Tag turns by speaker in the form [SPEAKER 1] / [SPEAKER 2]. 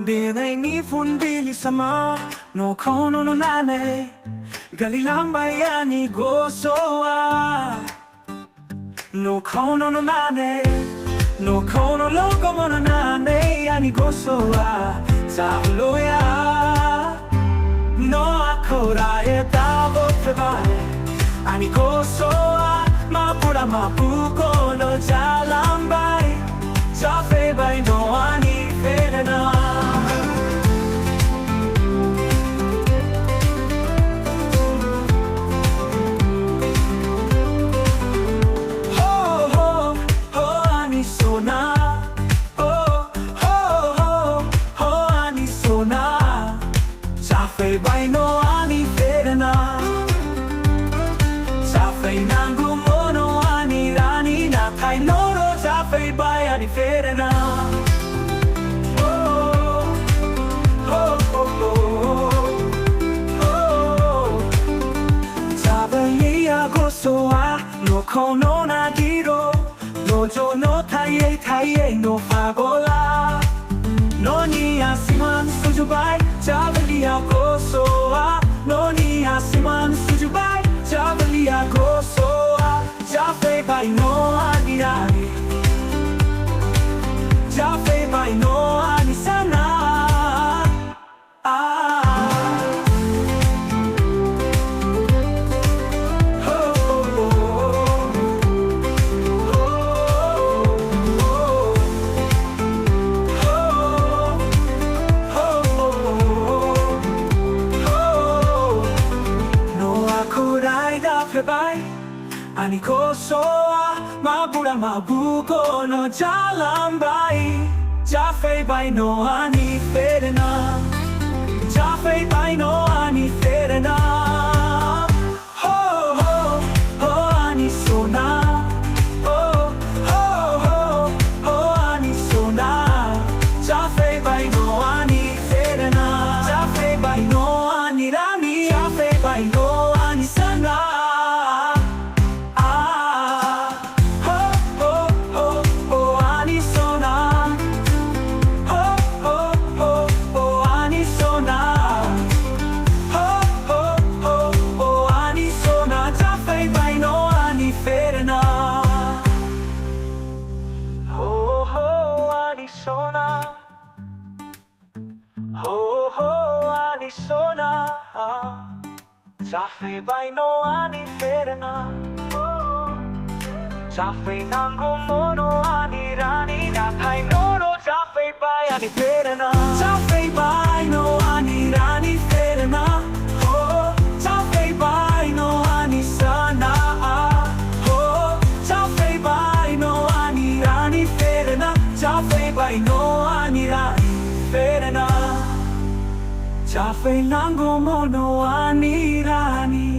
[SPEAKER 1] Dinay ni fundili sama no kono no nane Galilang bayani gosoa No kono no nane No kono loco mo no nane ani gosoa Taloya No akora e tavo prevale Ani gosoa Mapura mapuko no jalambay Jafe bay no ani ferena Bay no ani ferena Safay nangu mono ani rani na kai noro Safay bay ani ferena Oh, oh, oh, oh, oh Safay gosoa no kono na giro No jo no taye no fagola No ni asiman sujubay Javalia gosoa No ni asiman sujubay Javalia gosoa Jafe bay no anirani Jafe bay no anisana Bay ani gosoa mabura mabuko no jalambay Jafe bay no ani ferena Jafe bay no ani ferena Ho ho ho ani sona Ho ho ho ho ani sona Jafe bay no ani ferena Jafe bay no ani rani Jafe bay no ani sana Sona Jafe bay no ani ferena Jafe nangu mono ani rani na kai noro Jafe bay ani ferena Jafe bay no ani rani ferena Jafe bay no ani sana Jafe bay no ani rani ferena Jafe bay no ani rani ferena Jafe nangu mono ani rani